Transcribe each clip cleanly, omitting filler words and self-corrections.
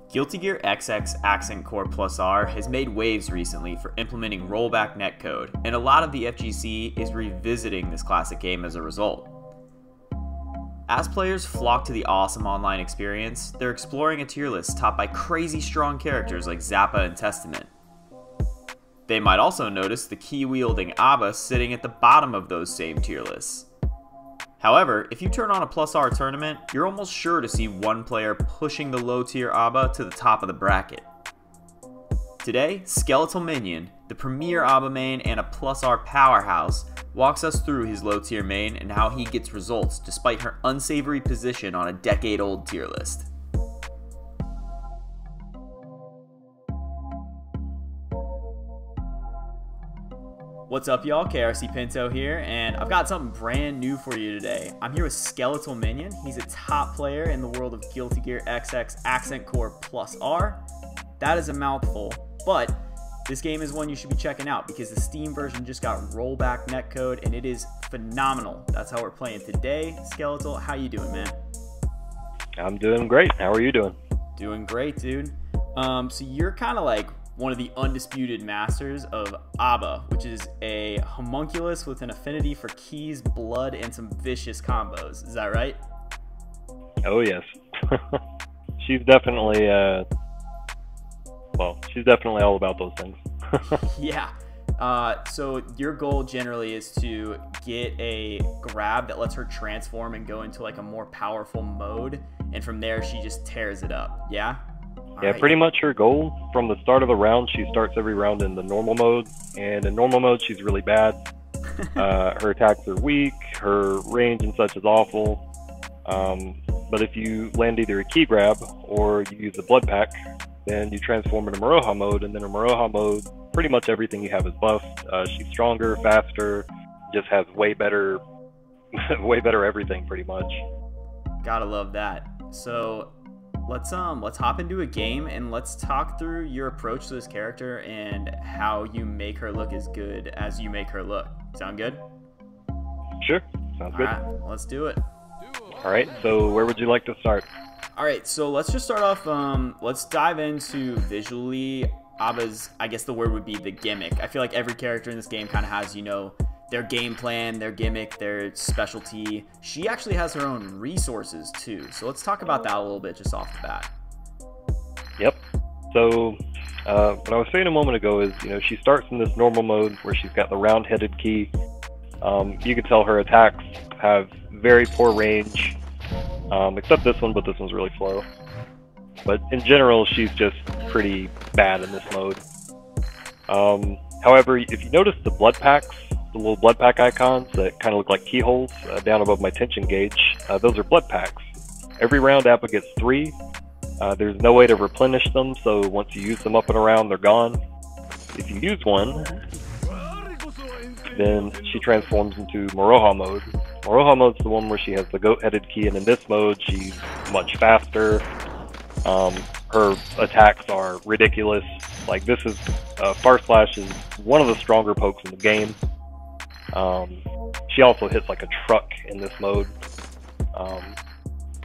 Guilty Gear XX Accent Core Plus R has made waves recently for implementing rollback netcode, and a lot of the FGC is revisiting this classic game as a result. As players flock to the awesome online experience, they're exploring a tier list topped by crazy strong characters like Zappa and Testament. They might also notice the key-wielding Abba sitting at the bottom of those same tier lists. However, if you turn on a Plus R tournament, you're almost sure to see one player pushing the low-tier Abba to the top of the bracket. Today, Skeletal Minion, the premier Abba main and a Plus R powerhouse, walks us through his low-tier main and how he gets results despite her unsavory position on a decade-old tier list. What's up, y'all? KRC Pinto here, and I've got something brand new for you today. I'm here with Skeletal Minion. He's a top player in the world of Guilty Gear XX Accent Core Plus R. That is a mouthful, but this game is one you should be checking out because the Steam version just got rollback netcode, and it is phenomenal. That's how we're playing today. Skeletal, how you doing, man? I'm doing great. How are you doing? Doing great, dude. So you're kind of like one of the undisputed masters of Abba, which is a homunculus with an affinity for keys, blood, and some vicious combos. Is that right? Oh, yes. She's definitely, she's definitely all about those things. Yeah. So your goal generally is to get a grab that lets her transform and go into like a more powerful mode, and from there she just tears it up. Yeah? Yeah, pretty much her goal from the start of the round. She starts every round in the normal mode, and in normal mode she's really bad. Her attacks are weak, her range and such is awful. But if you land either a key grab or you use a blood pack, then you transform into Maroha mode, and then in Maroha mode, pretty much everything you have is buffed. She's stronger, faster, just has way better, way better everything pretty much. Gotta love that. So let's hop into a game and let's talk through your approach to this character and how you make her look as good as you make her look. Sound good? Sure, sounds good. All right, let's do it. All right, so where would you like to start? All right, so let's just start off. Let's dive into visually Abba's, I guess the word would be the gimmick. I feel like every character in this game kind of has, you know, their game plan, their gimmick, their specialty. She actually has her own resources too. So let's talk about that a little bit just off the bat. Yep. So what I was saying a moment ago is, you know, she starts in this normal mode where she's got the round-headed key. You can tell her attacks have very poor range, except this one, but this one's really slow. But in general, she's just pretty bad in this mode. However, if you notice the blood packs, the little blood pack icons that kind of look like keyholes down above my tension gauge, those are blood packs. Every round Appa gets 3. There's no way to replenish them, so once you use them up and around, they're gone. If you use one, then she transforms into Maroha mode. Maroha mode's the one where she has the goat-headed key, and in this mode, she's much faster. Her attacks are ridiculous. Like, this is, Far Slash is one of the stronger pokes in the game. She also hits like a truck in this mode.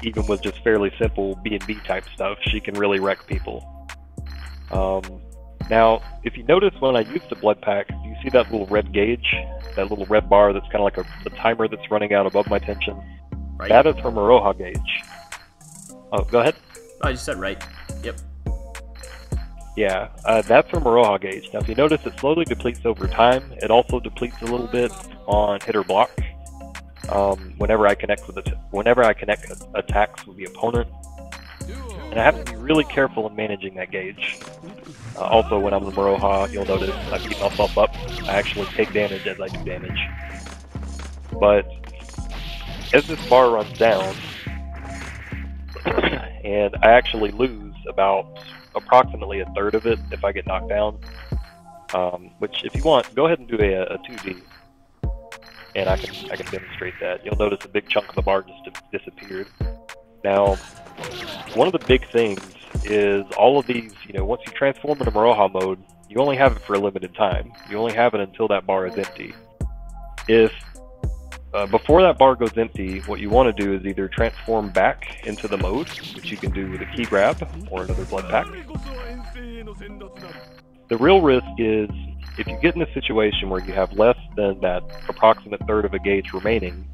Even with just fairly simple B&B type stuff, she can really wreck people. Now, if you notice when I use the blood pack, do you see that little red gauge? That little red bar that's kind of like a timer that's running out above my tension? Right. That is her Maroha gauge. Oh, go ahead. Oh, I just said right. Yep. Yeah, that's her Maroha gauge. Now, if you notice, it slowly depletes over time. It also depletes a little bit on hit or block. Whenever I connect attacks with the opponent, and I have to be really careful in managing that gauge. Also, when I'm the Maroha, you'll notice I beat myself up. I actually take damage as I do damage. But as this bar runs down, and I actually lose about approximately a third of it if I get knocked down. Which, if you want, go ahead and do a 2D, and I can demonstrate that. You'll notice a big chunk of the bar just disappeared. Now, one of the big things is all of these. You know, once you transform into Maroha mode, you only have it for a limited time. You only have it until that bar is empty. If before that bar goes empty, what you want to do is either transform back into the mode, which you can do with a key grab or another blood pack. The real risk is if you get in a situation where you have less than that approximate third of a gauge remaining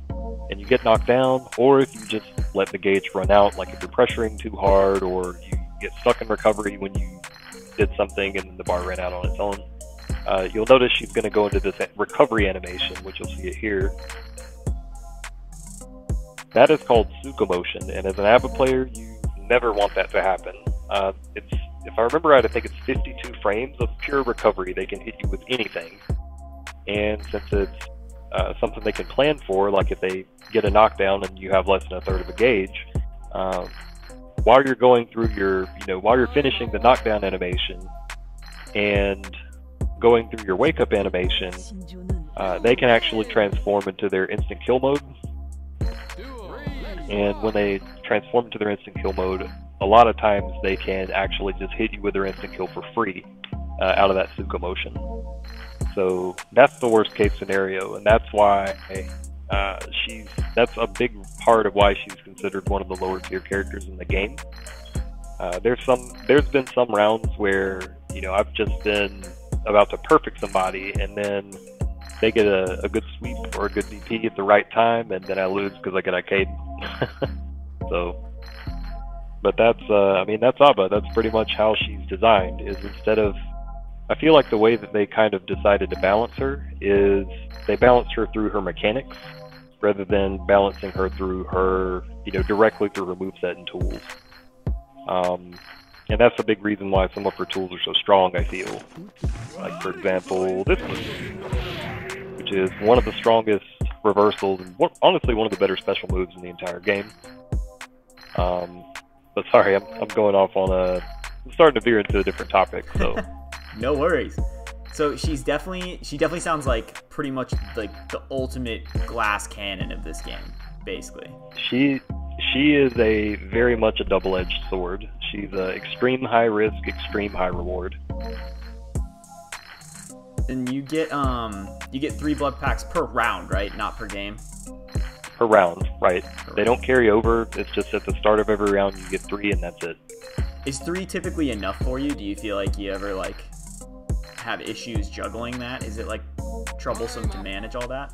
and you get knocked down, or if you just let the gauge run out, like if you're pressuring too hard or you get stuck in recovery when you did something and the bar ran out on its own, you'll notice she's going to go into this recovery animation, which you'll see it here. That is called Tsuka motion, and as an ABBA player, you never want that to happen. If I remember right, I think it's 52 frames of pure recovery. They can hit you with anything, and since it's something they can plan for, like if they get a knockdown and you have less than a third of a gauge, while you're going through your, while you're finishing the knockdown animation and going through your wake up animation, they can actually transform into their instant kill mode. And when they transform into their instant kill mode, a lot of times they can actually just hit you with their instant kill for free out of that Tsuka motion. So that's the worst case scenario, and that's why that's a big part of why she's considered one of the lower tier characters in the game. There's been some rounds where I've just been about to perfect somebody, and then they get a good sweep or a good DP at the right time, and then I lose because I get IK'd. So, but that's ABBA. That's pretty much how she's designed. Is instead of, I feel like the way that they kind of decided to balance her is they balanced her through her mechanics rather than balancing her through her, directly through her moveset and tools. And that's a big reason why some of her tools are so strong, I feel. Like, for example, this one, which is one of the strongest reversals and honestly one of the better special moves in the entire game. But sorry, I'm going off on I'm starting to veer into a different topic, so. No worries. So she definitely sounds like pretty much like the ultimate glass cannon of this game, basically. She is very much a double-edged sword. She's extreme high risk, extreme high reward. And you get 3 blood packs per round, right? Not per game. Per round, right? They don't carry over. It's just at the start of every round you get 3, and that's it. Is 3 typically enough for you? Do you feel like you ever have issues juggling that? Is it troublesome to manage all that?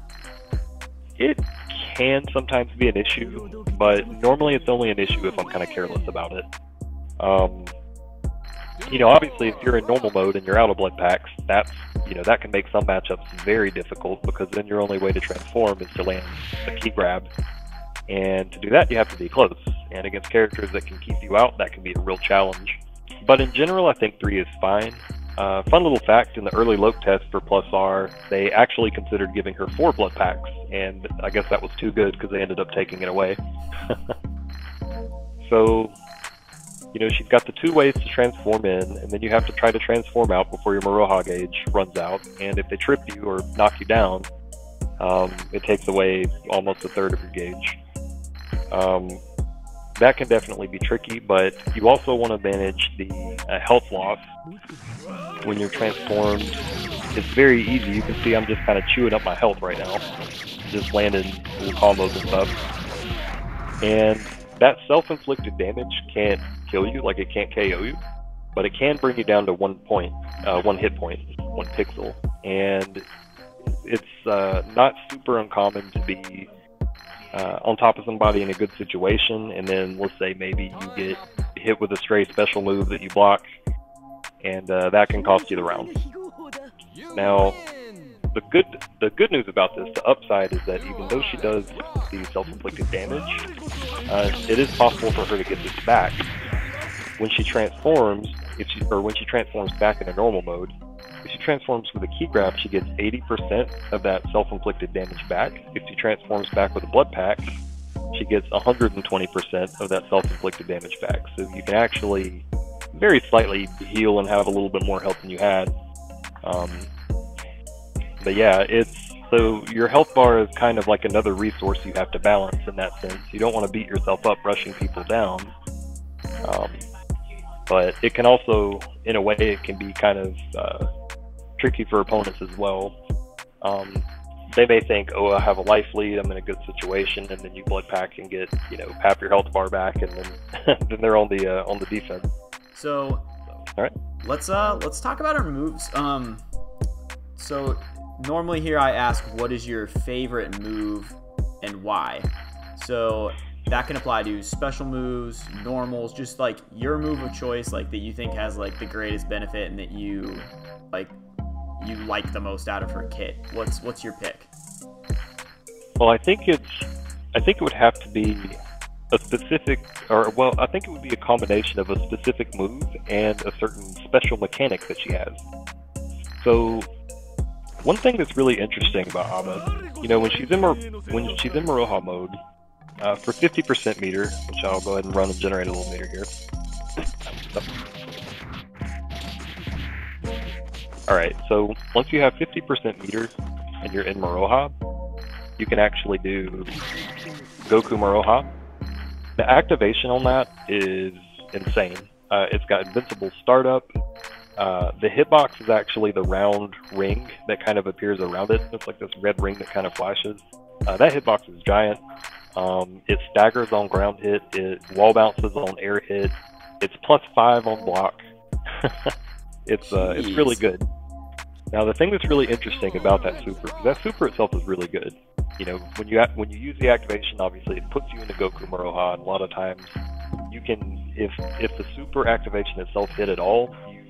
It can sometimes be an issue, but normally it's only an issue if I'm kind of careless about it. Obviously if you're in normal mode and you're out of blood packs, that can make some matchups very difficult, because then your only way to transform is to land a key grab. And to do that, you have to be close. And against characters that can keep you out, that can be a real challenge. But in general, I think 3 is fine. Fun little fact, in the early Loke test for Plus R, they actually considered giving her 4 blood packs, and I guess that was too good because they ended up taking it away. So, she's got the 2 ways to transform in, and then you have to try to transform out before your Maroha gauge runs out, and if they trip you or knock you down, it takes away almost a third of your gauge. That can definitely be tricky, but you also want to manage the health loss when you're transformed. It's very easy. You can see I'm just kind of chewing up my health right now, just landing little combos and stuff. And that self-inflicted damage can't kill you, like it can't KO you, but it can bring you down to 1 hit point, 1 pixel. And it's not super uncommon to be on top of somebody in a good situation, and then let's say maybe you get hit with a stray special move that you block, and that can cost you the round. Now, the good news about this, the upside, is that even though she does the self-inflicted damage, it is possible for her to get this back. When she transforms, when she transforms back into normal mode, if she transforms with a key grab, she gets 80% of that self-inflicted damage back. If she transforms back with a blood pack, she gets 120% of that self-inflicted damage back. So you can actually very slightly heal and have a little bit more health than you had. But yeah, so your health bar is kind of like another resource you have to balance in that sense. You don't want to beat yourself up rushing people down. But it can also, in a way, it can be kind of tricky for opponents as well. they may think, oh, I have a life lead, I'm in a good situation, and then you blood pack and get, you know, half your health bar back, and then then they're on the defense. So, all right, let's talk about our moves. So normally here I ask, what is your favorite move and why? So that can apply to special moves, normals, just like your move of choice, like that you think has like the greatest benefit and that you like the most out of her kit. What's your pick? Well, I think it would have to be a specific, or well, I think it would be a combination of a specific move and a certain special mechanic that she has. So one thing that's really interesting about Aba, you know, when she's in Maroha mode, for 50% meter, which I'll go ahead and run and generate a little meter here. Alright, so once you have 50% meter and you're in Maroha, you can actually do Goku Maroha. The activation on that is insane. It's got Invincible Startup. The hitbox is actually the round ring that kind of appears around it. It's like this red ring that kind of flashes. That hitbox is giant. It staggers on ground hit. It wall bounces on air hit. It's +5 on block. It's really good. Now the thing that's really interesting about that super, because that super itself is really good. You know, when you use the activation, obviously it puts you into Goku Maroha, and a lot of times you can, if the super activation itself hit at all, you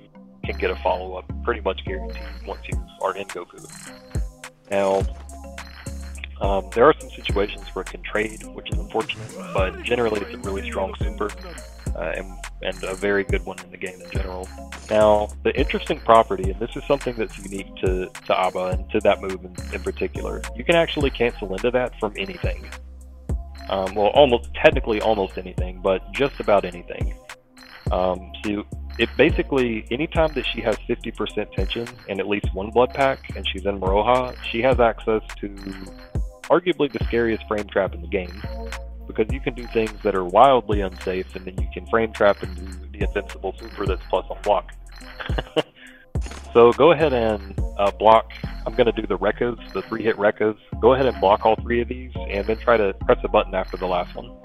can get a follow up pretty much guaranteed once you are in Goku. Now, there are some situations where it can trade, which is unfortunate, but generally it's a really strong super, and a very good one in the game in general. Now, the interesting property, and this is something that's unique to Aba and to that move in particular, you can actually cancel into that from anything. Well, technically almost anything, but just about anything. So it basically, anytime that she has 50% tension and at least one blood pack, and she's in Maroha, she has access to arguably the scariest frame trap in the game, because you can do things that are wildly unsafe, and then you can frame trap and do the invincible super that's plus on block. So go ahead and block. I'm going to do the Rekkas, the 3-hit Rekkas. Go ahead and block all 3 of these, and then try to press a button after the last one.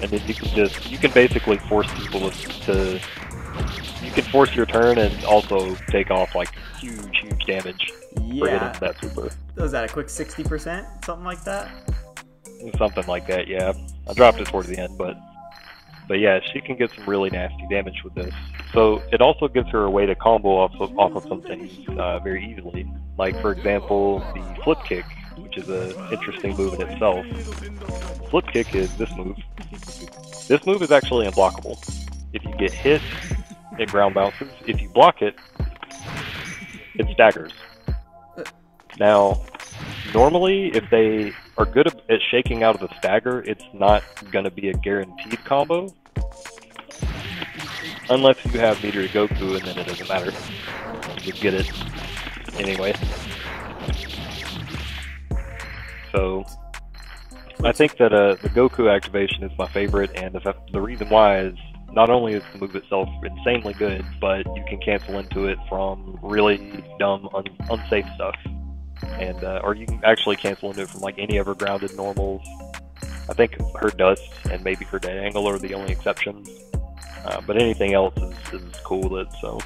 And then you can basically force people to, you can force your turn and also take off like huge damage for hitting that super. Was that a quick 60%? Something like that? Something like that, yeah. I dropped it towards the end, but yeah, she can get some really nasty damage with this. So it also gives her a way to combo off of some things very easily. Like, for example, the flip kick, which is an interesting move in itself. Flip kick is this move. This move is actually unblockable. If you get hit, it ground bounces. If you block it, it staggers. Now, normally, if they are good at shaking out of the stagger, it's not going to be a guaranteed combo. Unless you have meter to Goku, and then it doesn't matter. You get it anyway. So, I think that the Goku activation is my favorite, and the reason why is not only is the move itself insanely good, but you can cancel into it from really dumb, unsafe stuff. And or you can actually cancel into it from like any other grounded normals. I think her dust and maybe her dead angle are the only exceptions, but anything else is cool with it. So,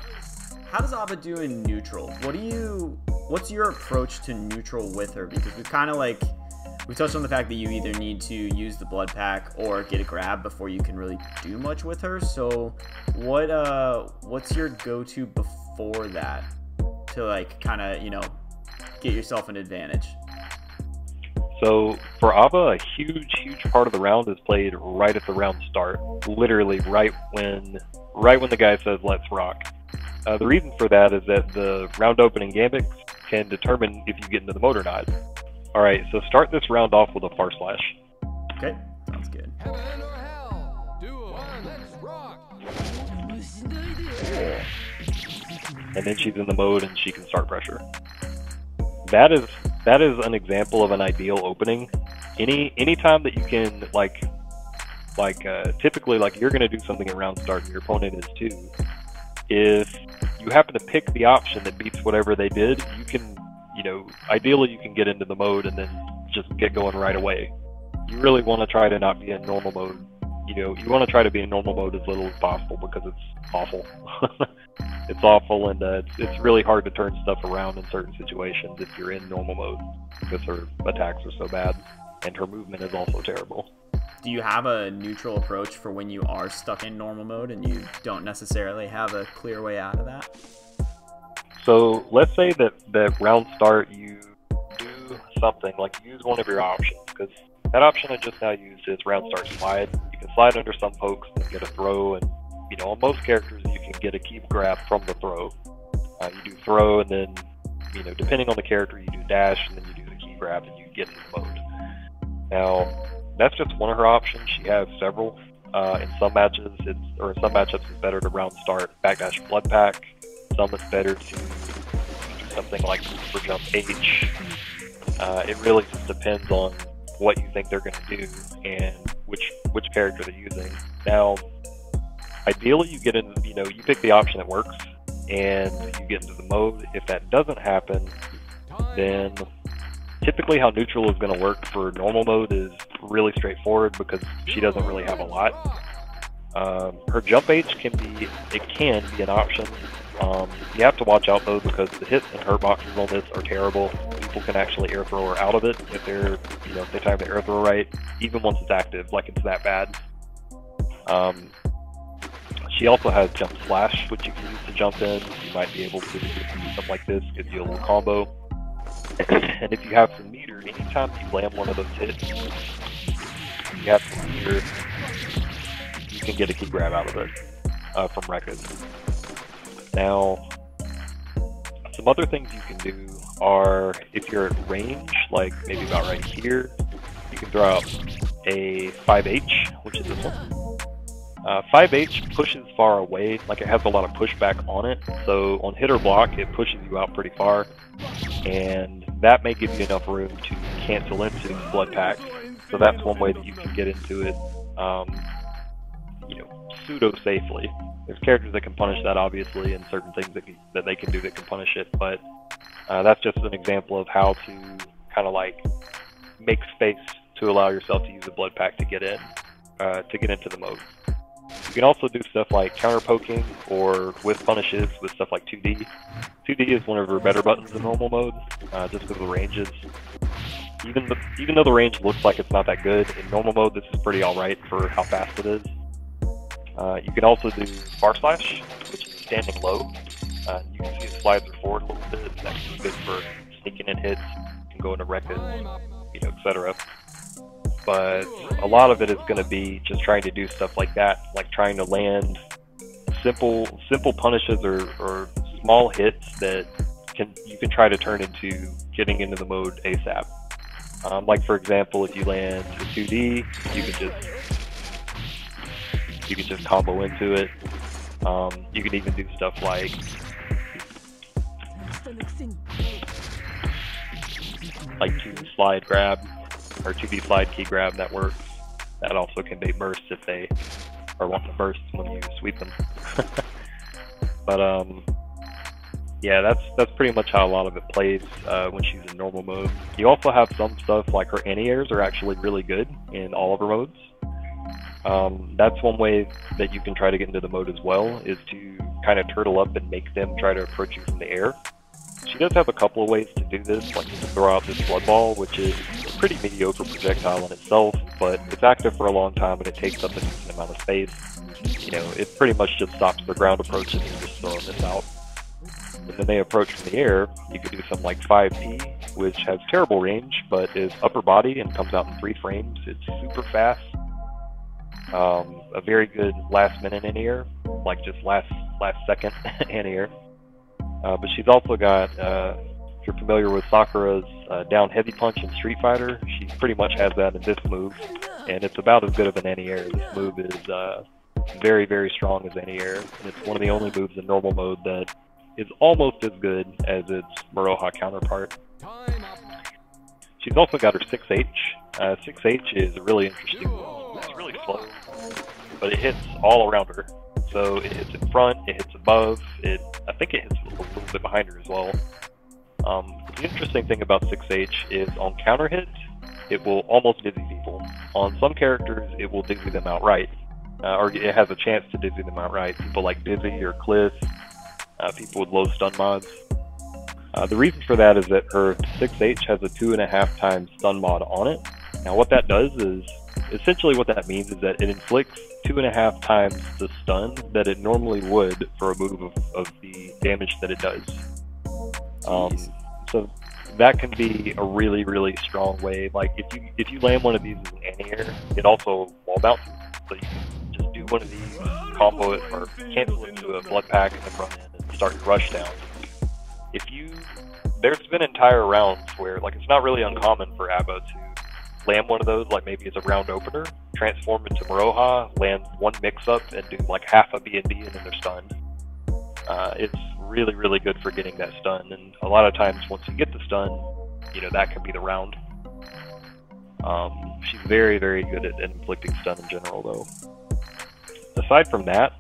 how does Aba do in neutral? What's your approach to neutral with her? Because we touched on the fact that you either need to use the blood pack or get a grab before you can really do much with her. So, what's your go-to before that to like kind of, you know, get yourself an advantage? So for Aba, a huge part of the round is played right at the round start, literally right when the guy says let's rock. The reason for that is that the round opening gambits can determine if you get into the mode or not. Alright, so start this round off with a Far Slash. Okay, sounds good. Heaven or hell, do one, rock. And then she's in the mode and she can start pressure. That is an example of an ideal opening. Any time that you can typically like you're gonna do something at round start and your opponent is too. if you happen to pick the option that beats whatever they did, you can, ideally you can get into the mode and then just get going right away. You really want to try to not be in normal mode. You want to try to be in normal mode as little as possible because it's awful. It's awful, and it's really hard to turn stuff around in certain situations if you're in normal mode because her attacks are so bad, and her movement is also terrible. Do you have a neutral approach for when you are stuck in normal mode and you don't necessarily have a clear way out of that? So let's say that round start you do something like use one of your options, because that option I just now used is round start slide. You can slide under some pokes and get a throw, and on most characters you can get a keep grab from the throw. You do throw, and then depending on the character you do dash, and then you do the key grab and you get into the mode. Now that's just one of her options. She has several. In some matches in some matchups it's better to round start backdash blood pack. Some it's better to do something like super jump H. It really just depends on what you think they're going to do and which character they're using. Now, ideally, you get in. You pick the option that works, and you get into the mode. If that doesn't happen, then typically how neutral is going to work for normal mode is really straightforward because she doesn't really have a lot. Her jump H can be an option. You have to watch out though because the hit and hurt boxes on this are terrible. People can actually air throw her out of it if if they time the air throw right, even once it's active, like it's that bad. She also has jump slash, which you can use to jump in. You might be able to do something like this, gives you a little combo. And if you have some meter, anytime you land one of those hits, you have some meter, you can get a key grab out of it from records. Now, some other things you can do are, if you're at range, like maybe about right here, you can throw out a 5H, which is this one. 5H pushes far away, like it has a lot of pushback on it, so on hit or block it pushes you out pretty far, and that may give you enough room to cancel into blood pack. So that's one way that you can get into it, pseudo safely. There's characters that can punish that obviously, and certain things that they can do that can punish it, but that's just an example of how to kind of like make space to allow yourself to use a blood pack to get into the mode. You can also do stuff like counter poking or with punishes with stuff like 2D. 2D is one of her better buttons in normal mode, just because of the ranges. Even though the range looks like it's not that good, in normal mode this is pretty alright for how fast it is. You can also do bar slash, which is standing low. You can see it slides her forward a little bit, and that's good for sneaking in hits. You can go into records, etc. But a lot of it is going to be just trying to do stuff like that, like trying to land simple punishes or small hits that you can try to turn into getting into the mode ASAP. Like for example, if you land a 2D, you can just combo into it. You can even do stuff like like 2D slide grab or 2D slide key grab. That works. That also can be burst if they are wanting to burst when you sweep them. But yeah, that's pretty much how a lot of it plays when she's in normal mode. You also have some stuff like her anti-airs are actually really good in all of her modes. That's one way that you can try to get into the mode as well, is to kind of turtle up and make them try to approach you from the air. She does have a couple of ways to do this, like to throw out this blood ball, which is a pretty mediocre projectile in itself, but it's active for a long time and it takes up a decent amount of space. It pretty much just stops the ground approaches and just throwing this out. And then they approach from the air, you could do something like 5P, which has terrible range, but is upper body and comes out in 3 frames. It's super fast. A very good last minute anti-air, like just last second anti-air. But she's also got, if you're familiar with Sakura's down heavy punch in Street Fighter, she pretty much has that in this move, and it's about as good of an anti-air. This move is very, very strong as anti-air, and it's one of the only moves in normal mode that is almost as good as its Maroha counterpart. She's also got her 6H. 6H is a really interesting move. It's really slow, but it hits all around her. So it hits in front, it hits above, I think it hits a little bit behind her as well. The interesting thing about 6H is on counter hit, it will almost dizzy people. On some characters, it will dizzy them outright, or it has a chance to dizzy them outright. People like Dizzy or Cliff, people with low stun mods. The reason for that is that her 6H has a 2.5 times stun mod on it. Now what that does is, essentially what that means is that it inflicts 2.5 times the stun that it normally would for a move of the damage that it does. So that can be a really, really strong way. Like if you land one of these as an anti-air, it also wall bounces. So you can just do one of these, combo it, or cancel it to a blood pack and then run in and start your rush down. There's been entire rounds where, like, it's not really uncommon for Abba to land one of those, like maybe as a round opener, transform into Maroha, land one mix-up, and do like half a B&B and then they're stunned. It's really, really good for getting that stun, and a lot of times once you get the stun, you know, that can be the round. She's very, very good at inflicting stun in general, though. Aside from that,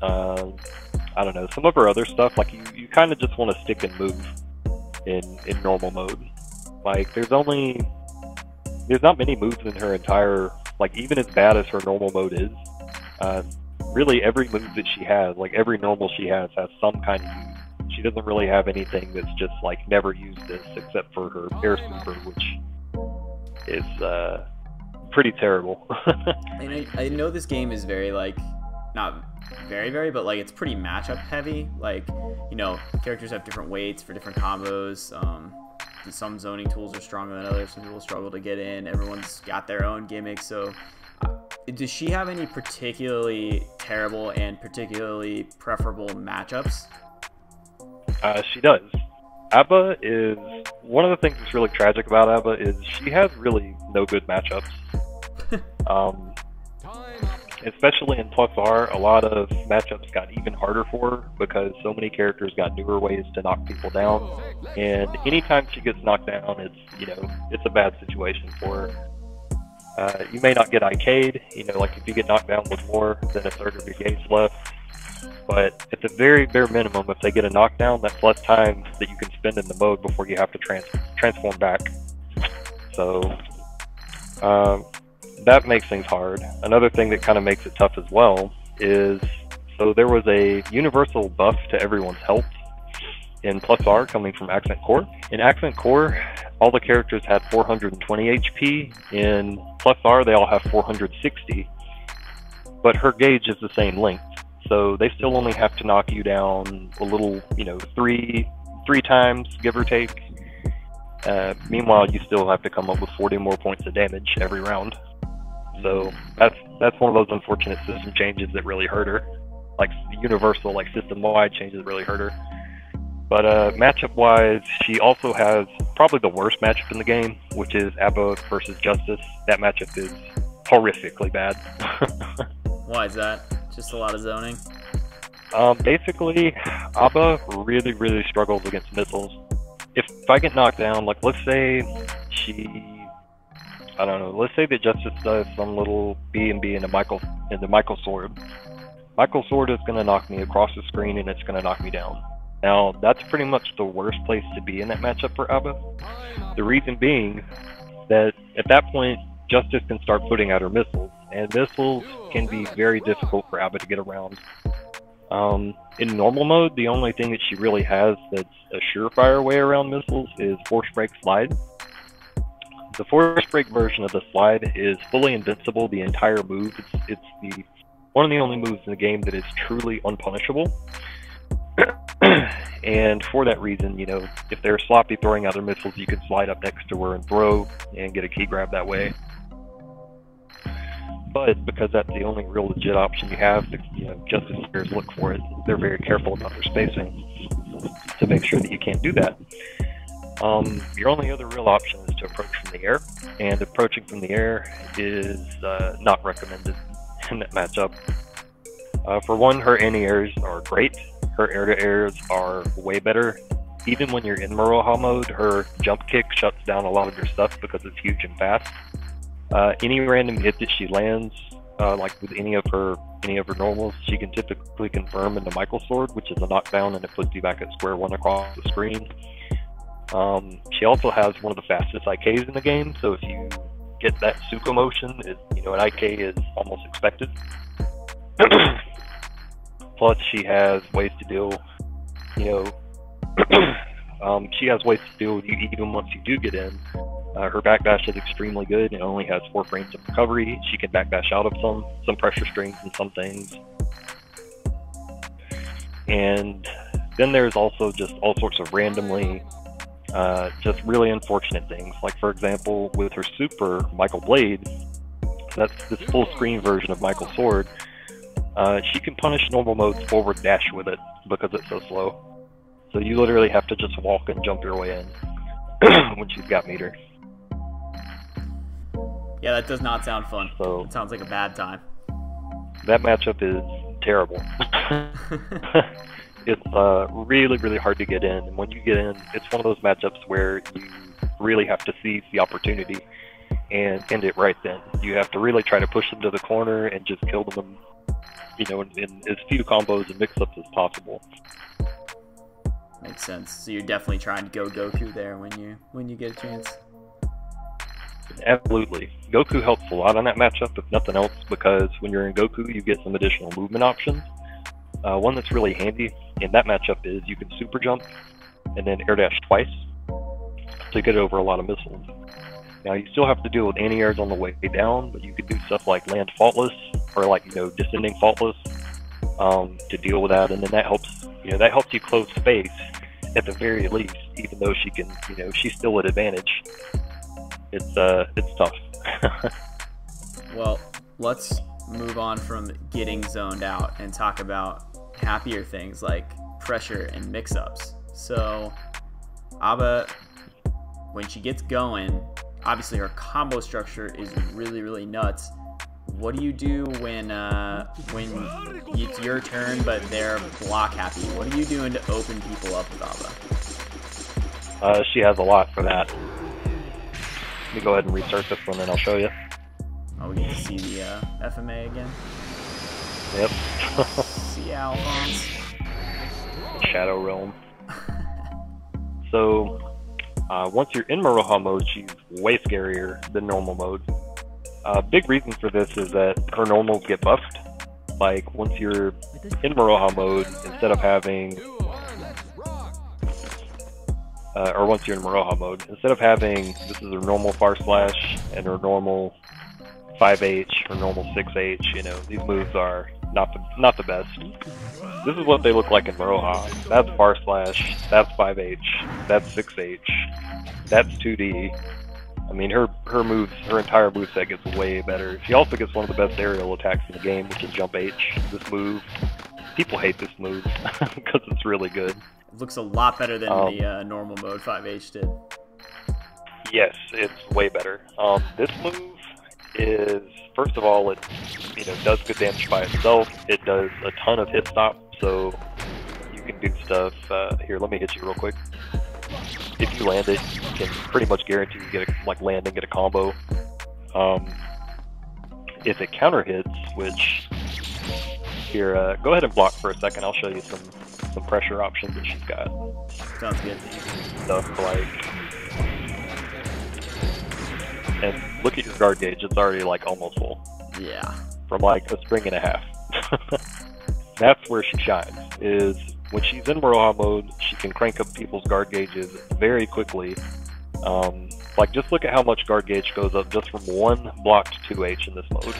I don't know, some of her other stuff, like you kind of just want to stick and move in normal mode. Like there's not many moves in her entire, like even as bad as her normal mode is, really every move that she has, like every normal she has some kind of use. She doesn't really have anything that's just like never used this except for her air super, which is pretty terrible. And I know this game is very, like, not very, very, but like it's pretty matchup heavy. Like, you know, characters have different weights for different combos. Some zoning tools are stronger than others. Some people struggle to get in. Everyone's got their own gimmicks. So does she have any particularly terrible and particularly preferable matchups? She does. Abba is, one of the things that's really tragic about Abba is she has really no good matchups. Especially in Plus R, a lot of matchups got even harder for her because so many characters got newer ways to knock people down. And anytime she gets knocked down, it's a bad situation for her. You may not get IK'd, like if you get knocked down with more than a third of your gauge left. But at the very bare minimum, if they get a knockdown, that's less time that you can spend in the mode before you have to transform back. So that makes things hard. Another thing that kind of makes it tough as well is, so there was a universal buff to everyone's health in Plus R coming from Accent Core. In Accent Core, all the characters had 420 HP. In Plus R, they all have 460. But her gauge is the same length. So they still only have to knock you down a little, three times, give or take. Meanwhile, you still have to come up with 40 more points of damage every round. So that's one of those unfortunate system changes that really hurt her. Like universal, like system-wide changes that really hurt her. But matchup-wise, she also has probably the worst matchup in the game, which is Abba versus Justice. That matchup is horrifically bad. Why is that? Just a lot of zoning? Basically, Abba really, really struggles against missiles. If I get knocked down, like let's say let's say that Justice does some little B&B in the Michael Sword. Michael Sword is going to knock me across the screen and it's going to knock me down. Now, that's pretty much the worst place to be in that matchup for Abba. The reason being that at that point, Justice can start putting out her missiles, and missiles can be very difficult for Abba to get around. In normal mode, the only thing that she really has that's a surefire way around missiles is Force Break Slide. The Force Break version of the slide is fully invincible the entire move. It's one of the only moves in the game that is truly unpunishable. And for that reason, if they're sloppy throwing out their missiles, you can slide up next to her and throw and get a key grab that way. But because that's the only real legit option you have, Justice players look for it. They're very careful about their spacing to make sure that you can't do that. Your only other real option is to approach from the air, and approaching from the air is not recommended in that matchup. For one, her anti-airs are great. Her air-to-airs are way better. Even when you're in Maroha mode, her jump kick shuts down a lot of your stuff because it's huge and fast. Any random hit that she lands like with any of her normals, she can typically confirm into Michael Sword, which is a knockdown, and it puts you back at square one across the screen. She also has one of the fastest IKs in the game, so if you get that Suko motion, an IK is almost expected. Plus, she has ways to deal, she has ways to deal with you even once you do get in. Her backdash is extremely good. It only has 4 frames of recovery. She can backdash out of some pressure strings and some things. And then there's also just all sorts of randomly, just really unfortunate things. Like, for example, with her super, Michael Blade, that's this full screen version of Michael Sword, she can punish normal mode's forward dash with it because it's so slow. So you literally have to just walk and jump your way in when she's got meter. Yeah, that does not sound fun. So it sounds like a bad time. That matchup is terrible. It's really, really hard to get in. And when you get in, it's one of those matchups where you really have to seize the opportunity and end it right then. You have to really try to push them to the corner and just kill them, in as few combos and mix-ups as possible. Makes sense. So you're definitely trying to go Goku there when you get a chance. Absolutely. Goku helps a lot on that matchup, if nothing else, because when you're in Goku, you get some additional movement options. One that's really handy in that matchup is you can super jump and then air dash twice to get over a lot of missiles. Now, you still have to deal with anti-airs on the way down, but you could do stuff like land faultless or descending faultless to deal with that, and then that helps you close space at the very least, even though she can, she's still at advantage. It's tough. Well, let's move on from getting zoned out and talk about happier things like pressure and mix-ups. So Aba, when she gets going, obviously her combo structure is really, really nuts. What do you do when it's your turn but they're block happy? What are you doing to open people up with Aba? She has a lot for that. Let me go ahead and restart this one and I'll show you. Oh, we get to see the FMA again? Yep. See ya, Alphonse. Shadow Realm. So, once you're in Maroha mode, she's way scarier than normal mode. Big reason for this is that her normals get buffed. Like, once you're in Maroha mode, instead of having... once you're in Maroha mode, instead of having, this is her normal Far Slash and her normal 5H or normal 6H, these moves are not the best. This is what they look like in Maroha. That's Far Slash, that's 5H, that's 6H, that's 2D. I mean, her moves, her entire moveset gets way better. She also gets one of the best aerial attacks in the game, which is Jump H. This move, people hate this move because it's really good. It looks a lot better than the normal mode 5H did. Yes, it's way better. This move is, first of all, it does good damage by itself. It does a ton of hit stop, so you can do stuff. Here, let me hit you real quick. If you land it, you can pretty much guarantee you get land and get a combo. If it counter hits, which here, go ahead and block for a second. I'll show you some pressure options that she's got. Sounds good. Stuff like, and look at your guard gauge. It's already almost full. Yeah. From a spring and a half. That's where she shines. Is when she's in Maroha mode, she can crank up people's guard gauges very quickly. Just look at how much guard gauge goes up just from one blocked 2H in this mode.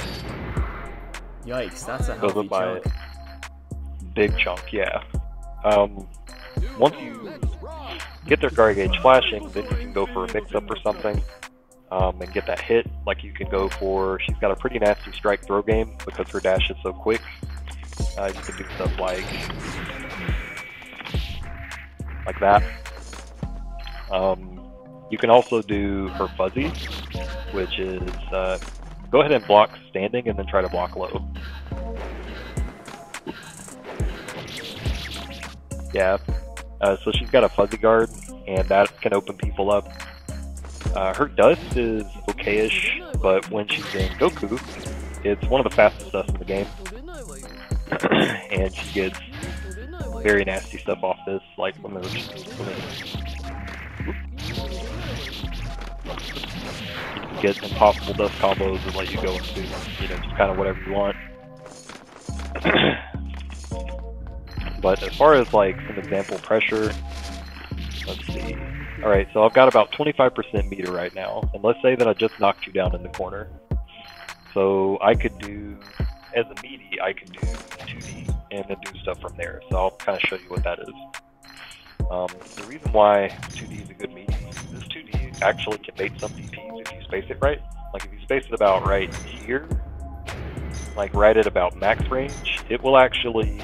Yikes, that's a healthy chunk. Big chunk, yeah. Once you get their guard gauge flashing, then you can go for a mix-up or something and get that hit. You can go for, she's got a pretty nasty strike throw game because her dash is so quick. You can do stuff like that. You can also do her fuzzy, which is go ahead and block standing and then try to block low. Yeah, so she's got a fuzzy guard, and that can open people up. Her dust is okay-ish, but when she's in Goku, It's one of the fastest stuff in the game, and she gets very nasty stuff off this, like when they're get impossible dust combos that let you go into, just kind of whatever you want. But as far as like some example pressure, let's see. Alright, so I've got about 25% meter right now, and let's say that I just knocked you down in the corner. So I could do, as a meaty, I could do 2D and then do stuff from there. So I'll kind of show you what that is. The reason why 2D is a good meaty, this 2D actually can bait some DPs if you space it right. Like if you space it about right here, like right at about max range, it will actually,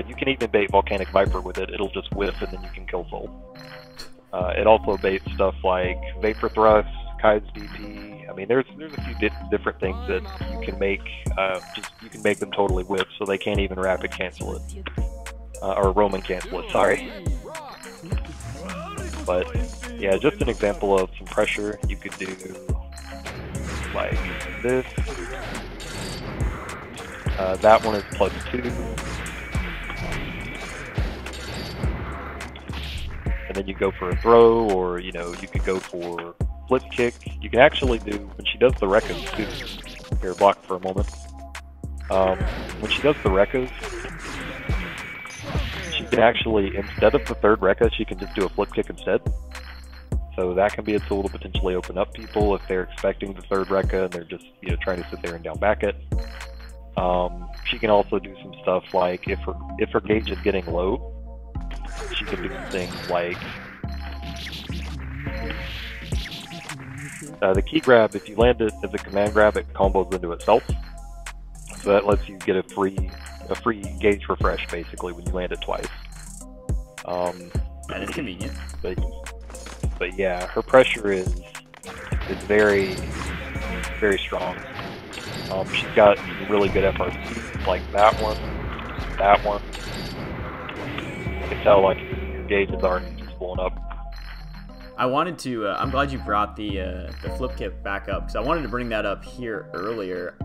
you can even bait Volcanic Viper with it. It'll just whiff and then you can kill Soul. It also baits stuff like Vapor Thrust, Kai's DP. I mean, there's a few different things that you can make. You can make them totally whiff, so they can't even rapid cancel it, or Roman cancel it. Sorry. But yeah, just an example of some pressure. You could do like this. That one is +2. And then you go for a throw, or you could go for flip kick. You can actually do, when she does the Rekkas too. Here, block for a moment. When she does the Rekkas, she can actually, instead of the third Rekka, she can just do a flip kick instead. So that can be a tool to potentially open up people if they're expecting the third Rekka and they're just trying to sit there and down back it. She can also do some stuff like if her gauge is getting low, she can do things like the key grab. If you land it as a command grab, it combos into itself, so that lets you get a free gauge refresh basically when you land it twice. That is convenient. But yeah, her pressure is very, very strong. She's got really good FRC, like that one. You can tell like your gauge is already just blown up. I wanted to. I'm glad you brought the flip kick back up, because I wanted to bring that up here earlier.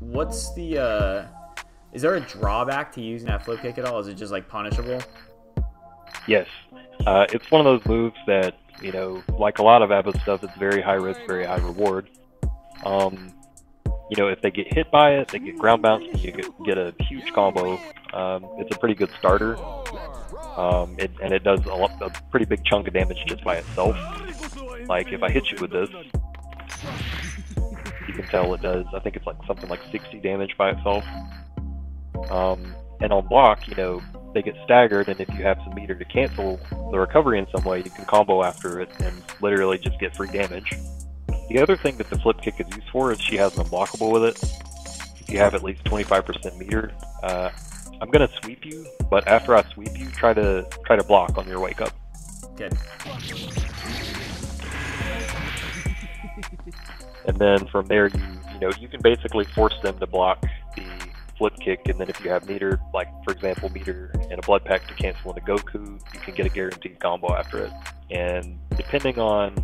What's the? Is there a drawback to using that flip kick at all? Is it just like punishable? Yes, it's one of those moves that like a lot of ABBA stuff, it's very high risk, very high reward. If they get hit by it, they get ground bounce, and you get a huge combo. It's a pretty good starter. And it does a pretty big chunk of damage just by itself. Like if I hit you with this, you can tell it does, I think it's like something like 60 damage by itself. And on block, they get staggered, and if you have some meter to cancel the recovery in some way, you can combo after it and literally just get free damage. The other thing that the flip kick is used for is she has an unblockable with it. If you have at least 25% meter, I'm gonna sweep you, but after I sweep you, try to block on your wake up. Good. And then from there, you can basically force them to block the flip kick, and then if you have meter, like for example meter and a blood pack to cancel into Goku, you can get a guaranteed combo after it. And depending on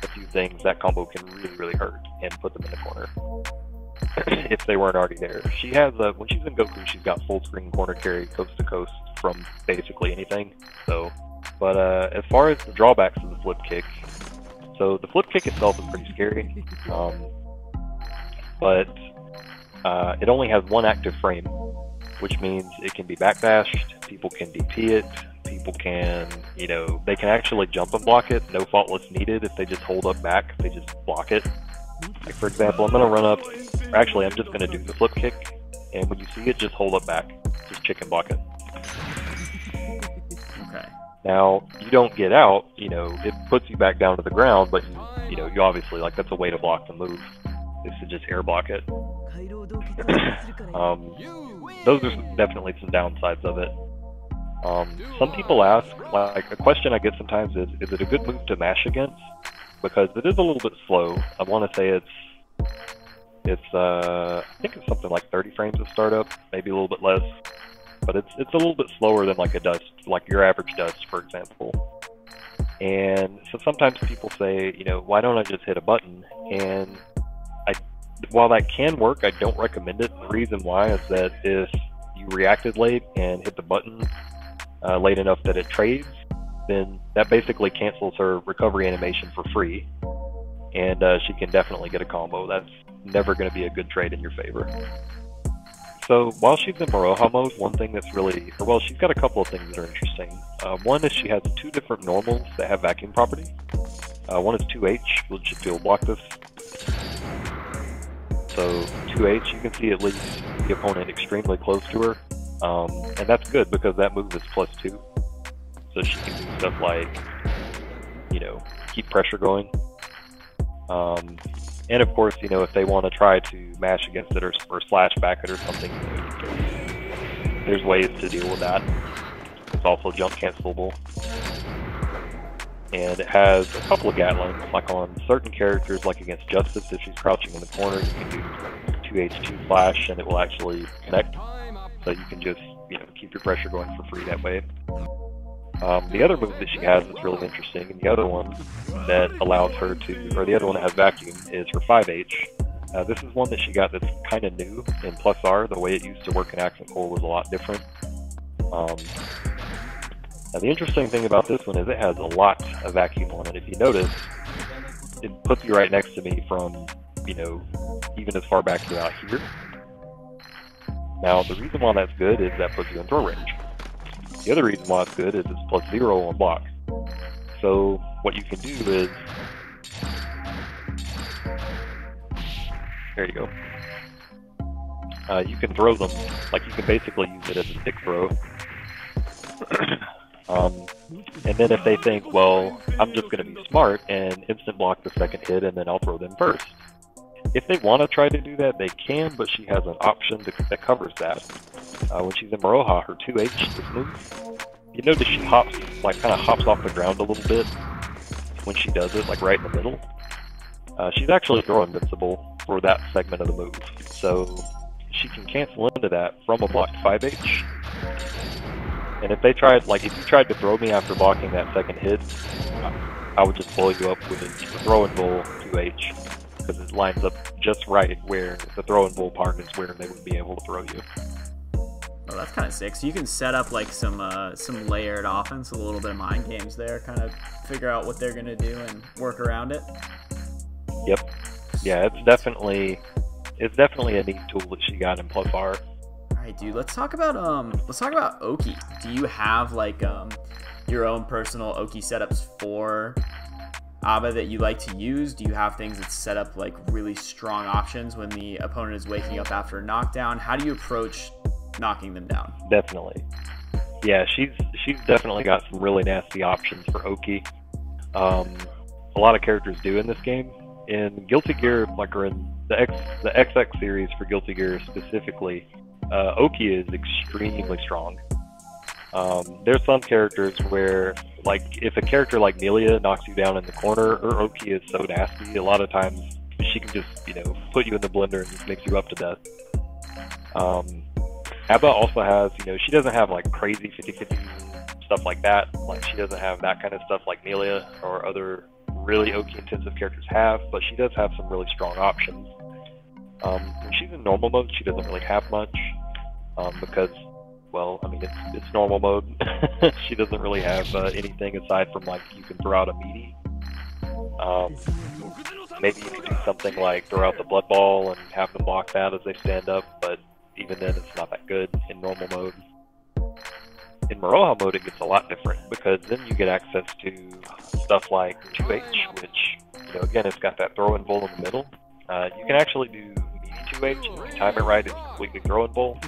a few things, that combo can really hurt and put them in the corner if they weren't already there. She has when she's in Goku, she's got full screen corner carry coast to coast from basically anything. So, but as far as the drawbacks of the flip kick, so the flip kick itself is pretty scary, but it only has one active frame, which means it can be backdashed, people can DP it, people can, they can actually jump and block it, no faultless needed. If they just hold up back, they just block it. Like for example, I'm going to run up, or actually I'm just going to do the flip kick, and when you see it, just hold up back, just chicken block it. Okay. Now, you don't get out, it puts you back down to the ground, but you obviously, like, that's a way to block the move, is to just air block it. Those are definitely some downsides of it. Some people ask, like, a question I get sometimes is it a good move to mash against? Because it is a little bit slow. I want to say it's I think it's something like 30 frames of startup, maybe a little bit less. But it's a little bit slower than like a dust, like your average dust, for example. And so sometimes people say, why don't I just hit a button? And while that can work, I don't recommend it. The reason why is that if you reacted late and hit the button late enough that it trades, then that basically cancels her recovery animation for free, and she can definitely get a combo. That's never going to be a good trade in your favor. So while she's in Maroha mode, one thing that's really, well, she's got a couple of things that are interesting. One is she has 2 different normals that have vacuum property. One is 2H, which will block this. So 2H, you can see at least the opponent extremely close to her, and that's good because that move is +2. So she can do stuff like, you know, keep pressure going. And of course, you know, if they want to try to mash against it or slash back it or something, there's ways to deal with that. It's also jump cancelable. And it has a couple of Gatlings, like on certain characters, like against Justice, if she's crouching in the corner, you can do 2H2 flash and it will actually connect. So you can just, you know, keep your pressure going for free that way. The other move that she has is really interesting, and the other one that allows her to, or the other one that has vacuum, is her 5H. This is one that she got that's kind of new in Plus R. The way it used to work in Accent Core was a lot different. Now the interesting thing about this one is it has a lot of vacuum on it. If you notice, it puts you right next to me from, you know, even as far back as about here. Now the reason why that's good is that puts you in throw range. The other reason why it's good is it's +0 on block. So what you can do is, there you go. You can throw them, like you can basically use it as a stick throw. And then if they think, well, I'm just going to be smart and instant block the second hit and then I'll throw them first. If they want to try to do that, they can, but she has an option that covers that. When she's in Maroha, her 2H, this move, you notice she hops, like kind of hops off the ground a little bit when she does it, like right in the middle. She's actually throw invincible for that segment of the move, so she can cancel into that from a blocked 5H. And if they tried, like if you tried to throw me after blocking that second hit, I would just blow you up with a throw and bull 2H. Because it lines up just right where the throw and bull part is where they would be able to throw you. Oh, that's kind of sick. So you can set up like some layered offense, a little bit of mind games there, kind of figure out what they're gonna do and work around it. Yep. Yeah, it's definitely a neat tool that she got in Plus R. All right, dude. Let's talk about Oki. Do you have like your own personal Oki setups for Aba that you like to use? Do you have things that set up like really strong options when the opponent is waking up after a knockdown? How do you approach knocking them down? Definitely. Yeah, she's definitely got some really nasty options for Oki. A lot of characters do in this game. In Guilty Gear, like or in the XX series for Guilty Gear specifically, Oki is extremely strong. There's some characters where, like, if a character like Melia knocks you down in the corner, her Oki is so nasty, a lot of times she can just, you know, put you in the blender and just mix you up to death. Aba also has, you know, she doesn't have, like, crazy 50-50 stuff like that. Like, she doesn't have that kind of stuff like Melia or other really Oki-intensive characters have, but she does have some really strong options. When she's in normal mode, she doesn't really have much, because, well, I mean, it's normal mode. She doesn't really have anything aside from, like, you can throw out a meaty. Maybe you can do something like throw out the blood ball and have them block that as they stand up, but even then it's not that good in normal mode. In Maroha mode it gets a lot different, because then you get access to stuff like 2H, which, you know, again, it's got that throw and bull in the middle. You can actually do meaty 2H, and if you time it right, it's completely throw and bull.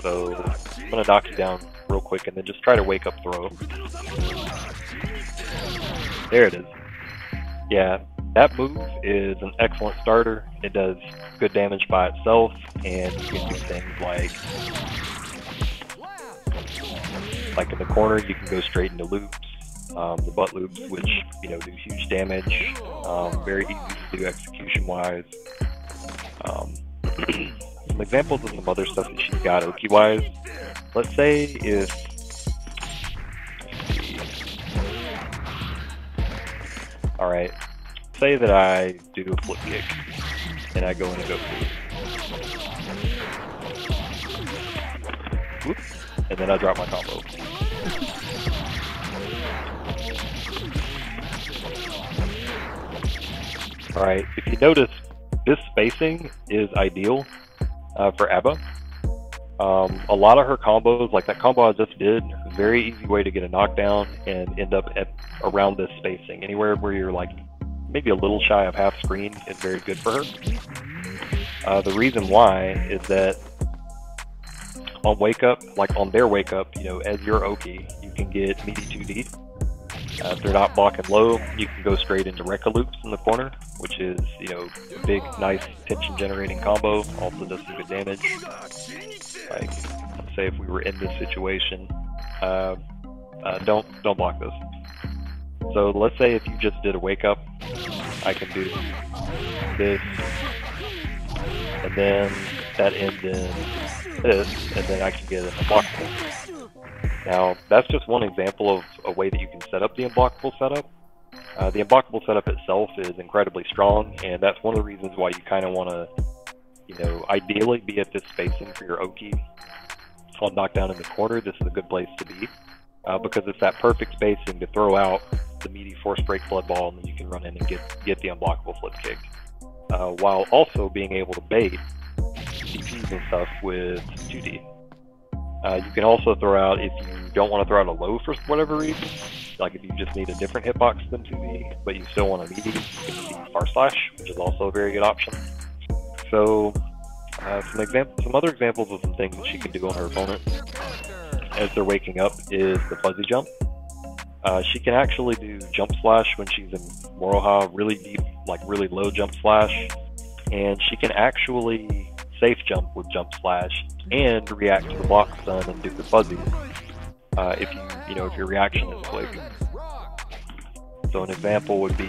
So I'm going to knock you down real quick and then just try to wake up throw. There it is. Yeah, that move is an excellent starter. It does good damage by itself, and you can do things like in the corner you can go straight into loops, the butt loops, which, you know, do huge damage, very easy to do execution wise. Some examples of some other stuff that she's got Oki wise. Let's say if alright, say that I do a flip kick and I go in and go whoop, and then I drop my combo. Alright, if you notice, this spacing is ideal for Abba. A lot of her combos, like that combo I just did, very easy way to get a knockdown and end up at around this spacing. Anywhere where you're like maybe a little shy of half screen is very good for her. The reason why is that on wake up, like on their wake up, you know, as your Oki, you can get meaty 2D. If they're not blocking low, you can go straight into Rekka loops in the corner, which is, you know, a big, nice tension generating combo. Also does some good damage. Like, say if we were in this situation, don't block this. So let's say if you just did a wake up, I can do this, and then that ends in this, and then I can get an unblockable. Now, that's just one example of a way that you can set up the unblockable setup. The unblockable setup itself is incredibly strong, and that's one of the reasons why you kind of want to, you know, ideally be at this spacing for your Oki. On knockdown in the corner, this is a good place to be, because it's that perfect spacing to throw out the meaty force break blood ball, and then you can run in and get the unblockable flip kick, while also being able to bait DPs and stuff with 2D. You can also throw out, if you don't want to throw out a low for whatever reason, like if you just need a different hitbox than 2D, but you still want a meaty, you can do Far Slash, which is also a very good option. So, some other examples of some things that she can do on her opponent as they're waking up is the fuzzy jump. She can actually do jump slash when she's in Moroha, really deep, like really low jump slash, and she can actually safe jump with jump slash and react to the block stun and do the fuzzy if your reaction is quick. So an example would be,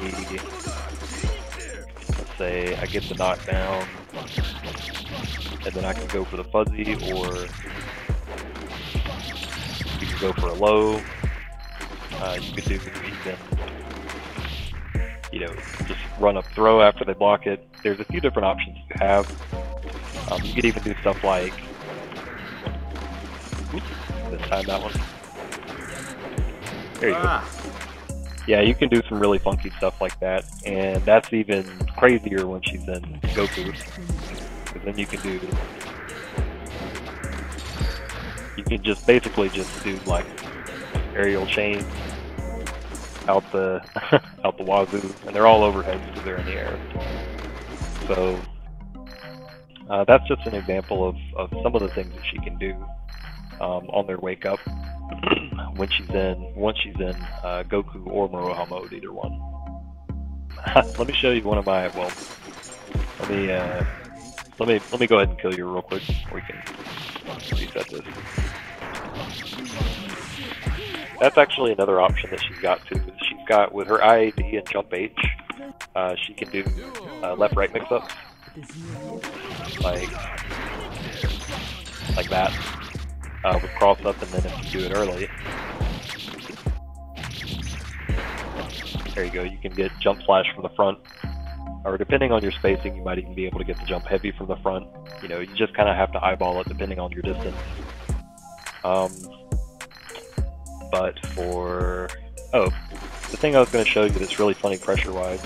let's say I get the knockdown and then I can go for the fuzzy, or you can go for a low. You could do even, you know, just run up throw after they block it. There's a few different options you have. You could even do stuff like, this time that one. There you go. Yeah, you can do some really funky stuff like that, and that's even crazier when she's in Goku, because then you can just basically just do like aerial chains out the out the wazoo, and they're all overhead because they're in the air. So that's just an example of some of the things that she can do on their wake up once she's in Goku or Moroha mode, either one. Let me show you one of my, well, let me go ahead and kill you real quick so we can reset this. That's actually another option that she's got too. She's got, with her IAD and Jump H, she can do left-right mix-ups, like that, with cross-up, and then if you do it early, there you go, you can get jump slash from the front, or depending on your spacing, you might even be able to get the jump heavy from the front. You know, you just kind of have to eyeball it depending on your distance. But for, the thing I was going to show you that's really funny pressure-wise,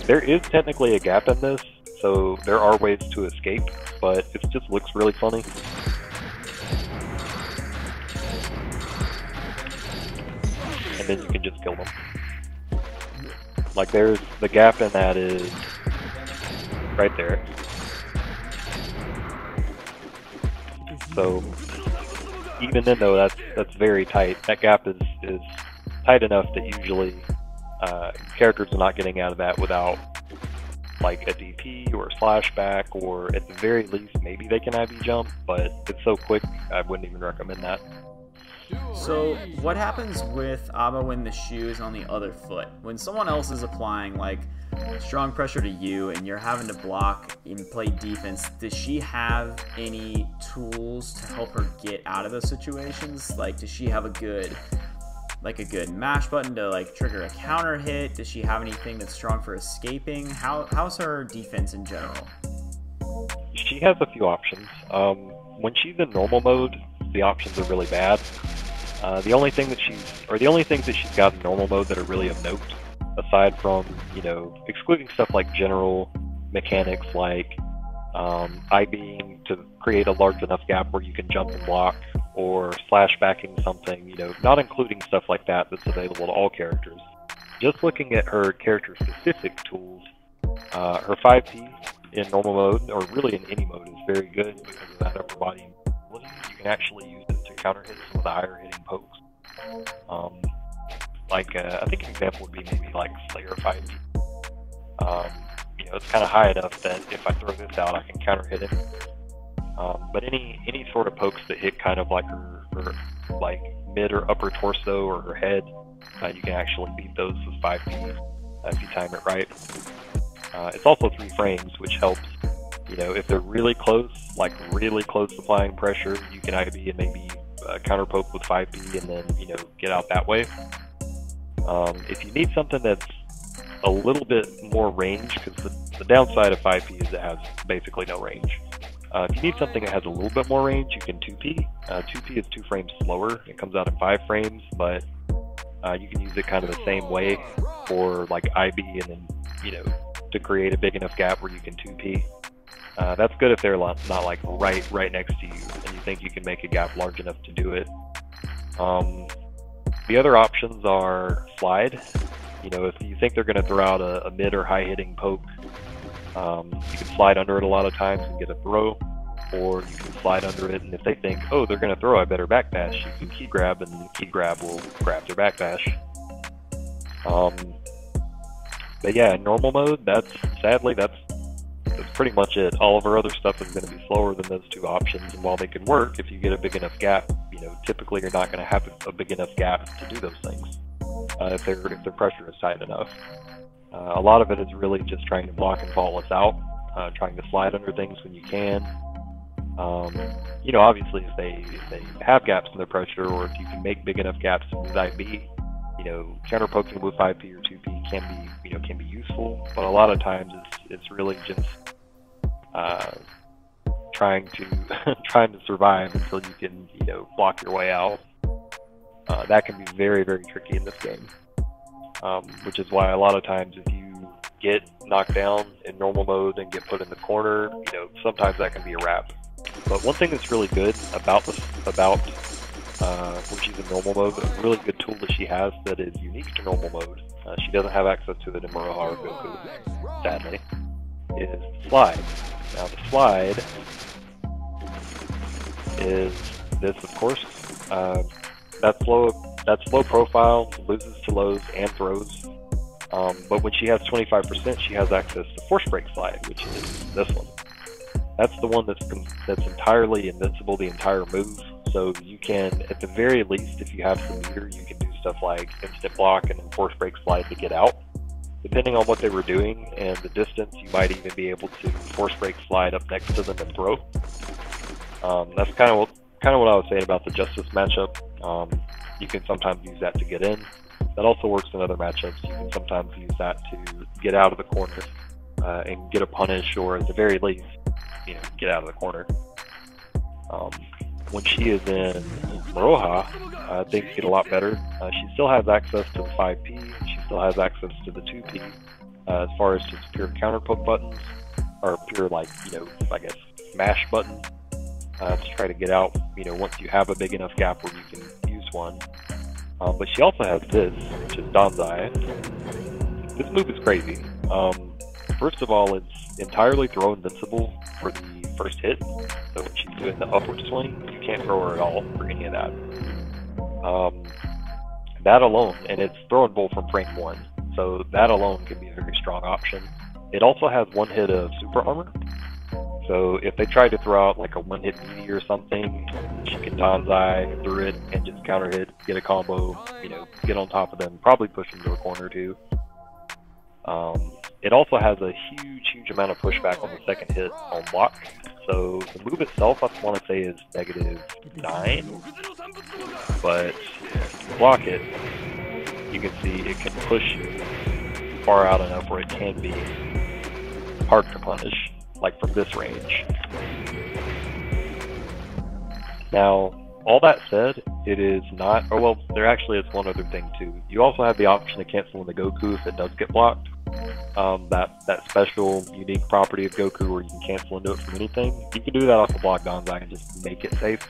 there is technically a gap in this, so there are ways to escape, but it just looks really funny. And then you can just kill them. Like, there's, the gap in that is right there. So even then though, that's very tight. That gap is tight enough that usually characters are not getting out of that without like a DP or a slash back, or at the very least maybe they can IB jump, but it's so quick I wouldn't even recommend that. So what happens with Abba when the shoe is on the other foot? When someone else is applying like strong pressure to you and you're having to block and play defense, does she have any tools to help her get out of those situations? Like, does she have a good like a good mash button to like trigger a counter hit? Does she have anything that's strong for escaping? How's her defense in general? She has a few options. When she's in normal mode, the options are really bad. The only things that she's got in normal mode that are really of note, aside from, excluding stuff like general mechanics like I-beam to create a large enough gap where you can jump and block, or slash backing something, not including stuff like that that's available to all characters. Just looking at her character-specific tools, her 5P in normal mode, or really in any mode, is very good because of that upper body ability. You can actually use it to counter hit some of the higher hitting pokes. I think an example would be maybe like Slayer 5P. It's kind of high enough that if I throw this out, I can counter hit him. But any sort of pokes that hit kind of like her like mid or upper torso or her head, you can actually beat those with 5P if you time it right. It's also 3 frames, which helps. If they're really close, like really close applying pressure, you can IB and maybe counter poke with 5P and then get out that way. If you need something that's a little bit more range, because the downside of 5P is it has basically no range. If you need something that has a little bit more range, you can 2P. 2P is 2 frames slower. It comes out in 5 frames, but you can use it kind of the same way for like IB and then, to create a big enough gap where you can 2P. That's good if they're not like right next to you and you think you can make a gap large enough to do it. The other options are slide. If you think they're going to throw out a mid or high hitting poke, you can slide under it a lot of times and get a throw, or you can slide under it, and if they think, oh, they're going to throw, I better backdash, you can key grab, and the key grab will grab their backdash. But yeah, in normal mode, that's pretty much it. All of our other stuff is going to be slower than those 2 options, and while they can work, if you get a big enough gap, typically you're not going to have a big enough gap to do those things if their pressure is tight enough. A lot of it is really just trying to block and faultless out, trying to slide under things when you can. Obviously if they have gaps in their pressure, or if you can make big enough gaps with IB, counter poking with 5P or 2P can be useful, but a lot of times it's really just trying to survive until you can block your way out. That can be very, very tricky in this game, which is why a lot of times if you get knocked down in normal mode and get put in the corner, sometimes that can be a wrap. But one thing that's really good about when she's in normal mode, a really good tool that she has that is unique to normal mode, she doesn't have access to it in Moroha or Goku, sadly, is slide. Now the slide is this, of course. That's low profile, loses to lows and throws. But when she has 25%, she has access to Force Break Slide, which is this one. That's the one that's entirely invincible the entire move. So you can, at the very least, if you have some meter, you can do stuff like instant block and then Force Break Slide to get out. Depending on what they were doing and the distance, you might even be able to Force Break Slide up next to them and throw. That's kind of what I was saying about the Justice matchup. You can sometimes use that to get in. That also works in other matchups. You can sometimes use that to get out of the corner and get a punish, or at the very least, get out of the corner. When she is in Moroha, things get a lot better. She still has access to the 5P. She still has access to the 2P. As far as just pure counter poke buttons, or pure I guess smash buttons to try to get out. Once you have a big enough gap where you can use one. But she also has this, which is Danzai. This move is crazy. First of all, it's entirely throw invincible for the first hit. So when she's doing the upward swing, you can't throw her at all for any of that. That alone, and it's throw and bolt from frame 1. So that alone can be a very strong option. It also has one hit of super armor. So if they try to throw out like a one-hit meaty or something, she can Danzai through it and just counter hit, get a combo, get on top of them, probably push them to a corner too. It also has a huge amount of pushback on the second hit on block. So the move itself, I want to say, is -9, but if you block it, you can see it can push you far out enough where it can be hard to punish, like from this range. Now, all that said, it is not, or well, there actually is one other thing too. You also have the option to cancel in the Goku if it does get blocked. That special, unique property of Goku where you can cancel into it from anything. You can do that off the block Danzai and just make it safe,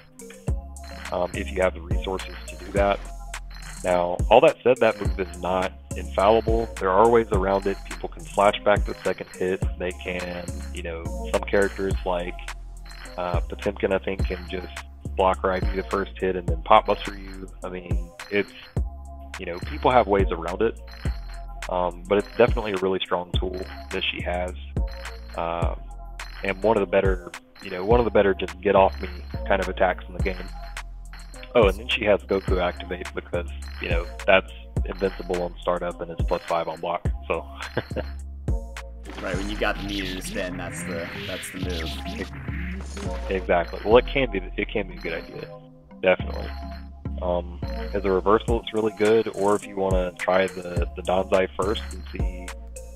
if you have the resources to do that. Now, all that said, that move is not infallible. There are ways around it. People can flashback the second hit. They can, some characters like Potemkin, I think, can just block right through the first hit and then pop buster you. I mean, it's, people have ways around it. But it's definitely a really strong tool that she has, and one of the better just get off me kind of attacks in the game. Oh, and then she has Goku activate because that's invincible on startup and it's +5 on block. So right, when you got the meter to spend, that's the move. Exactly. Well, it can be a good idea, definitely. As a reversal, it's really good, or if you want to try the Danzai first and see,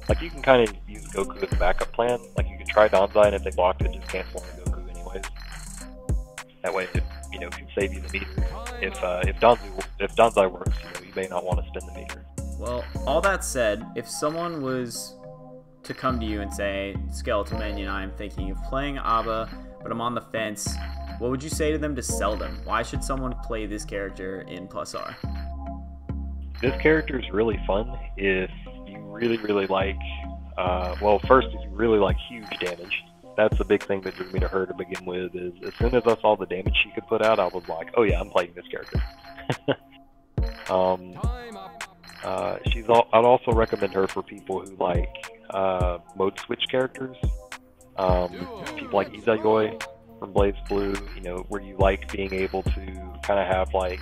like, you can kind of use Goku as a backup plan. Like, you can try Danzai, and if they blocked it, just cancel on Goku anyways. That way, it can save you the meter. If Danzai works, you may not want to spend the meter. Well, all that said, if someone was to come to you and say, Skeletal Minion, I'm thinking of playing Aba, but I'm on the fence, what would you say to them to sell them? Why should someone play this character in +R? This character is really fun if you really, really like, well, first, if you really like huge damage. That's the big thing that drew me to her to begin with, is as soon as I saw the damage she could put out, I was like, oh yeah, I'm playing this character. I'd also recommend her for people who like mode switch characters. People like Izayoi from BlazBlue, where you like being able to kind of have like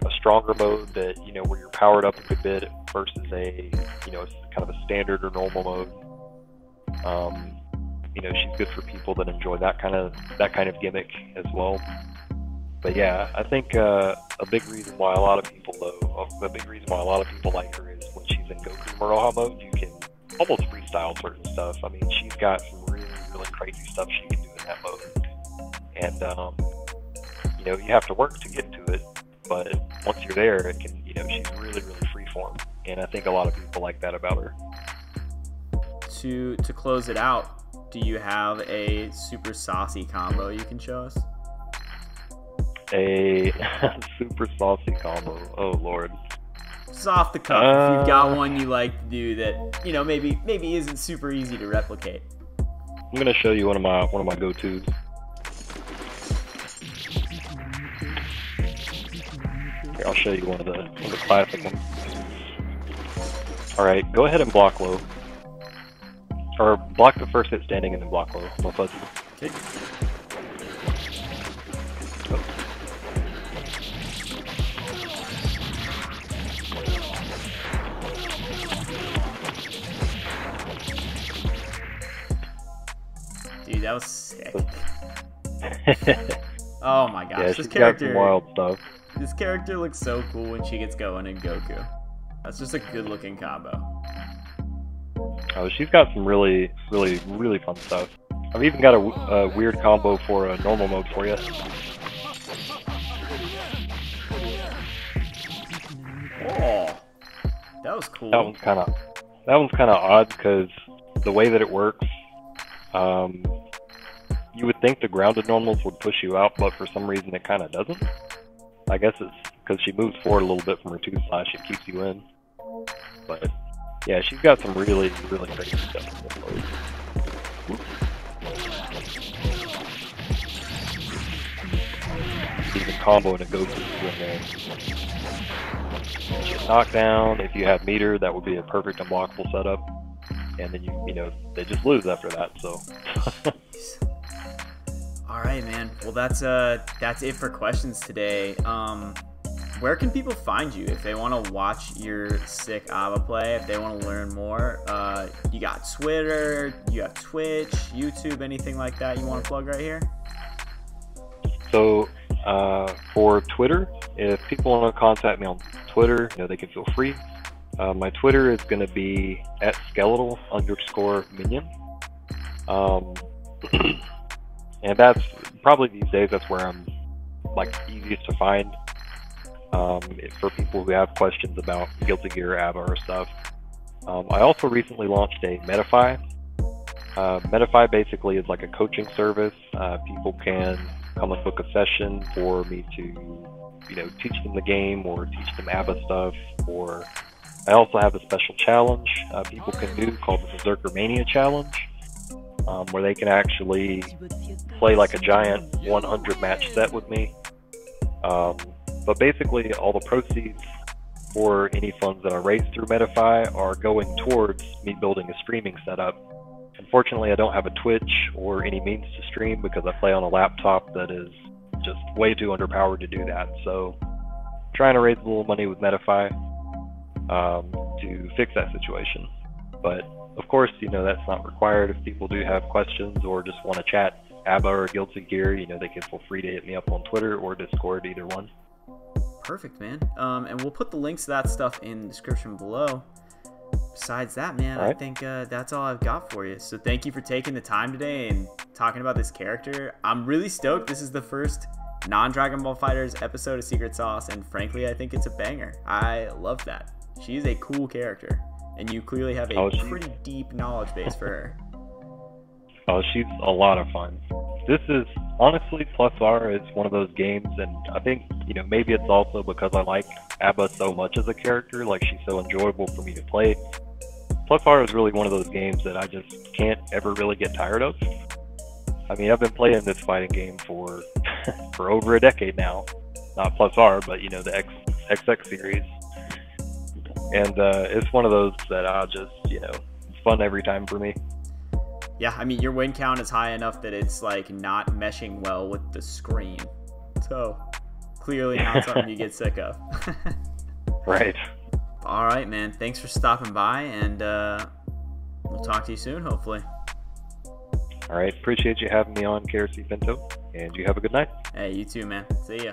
a stronger mode that, where you're powered up a good bit versus a, kind of a standard or normal mode. She's good for people that enjoy that kind of gimmick as well. But yeah, I think a big reason why a lot of people like her is when she's in Goku Moroha mode, you can almost freestyle certain stuff. I mean, she's got some really, really crazy stuff she can do in that mode. And, you have to work to get to it, but once you're there, it can, she's really, really freeform. And I think a lot of people like that about her. To close it out, do you have a super saucy combo you can show us? A super saucy combo? Oh, Lord. Just off the cuff, if you've got one you like to do that, maybe isn't super easy to replicate. I'm gonna show you one of my go-tos. Here, I'll show you one of the classic ones. All right, go ahead and block low, or block the first hit standing and then block low. I'm gonna fuzz you. Okay. Dude, that was sick. Oh my gosh, Yeah, this she's got character, some wild stuff. this character looks so cool when she gets going in Goku. That's just a good looking combo. Oh, she's got some really, really, really fun stuff. I've even got a weird combo for a normal mode for you. Oh, that was cool. That one's kind of odd because the way that it works, you would think the grounded normals would push you out, but for some reason it kind of doesn't. I guess it's because she moves forward a little bit from her 2-slash, it keeps you in. But yeah, she's got some really, really crazy stuff in this mode. Even combo and a Goku in there. Get knocked down. If you have meter, that would be a perfect unblockable setup. And then they just lose after that. So. All right, man. Well, that's it for questions today. where can people find you if they want to watch your sick ABBA play, if they want to learn more? You got Twitter, you have Twitch, YouTube, anything like that you want to plug right here? So for Twitter, if people want to contact me on Twitter, they can feel free. My Twitter is going to be @skeletal_minion. And that's probably these days, that's where I'm like easiest to find for people who have questions about Guilty Gear, ABBA, or stuff. I also recently launched a Metafy. Metafy basically is like a coaching service. People can come and book a session for me to, teach them the game or teach them ABBA stuff. Or I also have a special challenge people can do called the Berserker Mania Challenge, where they can actually play like a giant 100 match set with me. But basically, all the proceeds for any funds that I raise through Metafy are going towards me building a streaming setup. Unfortunately, I don't have a Twitch or any means to stream because I play on a laptop that is just way too underpowered to do that. So, trying to raise a little money with Metafy to fix that situation. But of course, that's not required. If people do have questions or just want to chat ABBA or Guilty Gear, they can feel free to hit me up on Twitter or Discord, either one. Perfect, man. And we'll put the links to that stuff in the description below. Besides that, man, all right. I think that's all I've got for you. So thank you for taking the time today and talking about this character. I'm really stoked. This is the first non-Dragon Ball FighterZ episode of Secret Sauce, and frankly, I think it's a banger. I love that. She's a cool character, and you clearly have a pretty deep knowledge base for her. Oh, she's a lot of fun. This is, honestly, Plus R is one of those games, and I think, maybe it's also because I like ABBA so much as a character, like she's so enjoyable for me to play. Plus R is really one of those games that I just can't ever really get tired of. I mean, I've been playing this fighting game for for over a decade now. Not Plus R, but, the XX series. And it's one of those that I'll just, it's fun every time for me. Yeah, I mean, your win count is high enough that it's like not meshing well with the screen. So, clearly not something you get sick of. Right. All right, man. Thanks for stopping by, and we'll talk to you soon, hopefully. All right. Appreciate you having me on, KRC Pinto, and you have a good night. Hey, you too, man. See ya.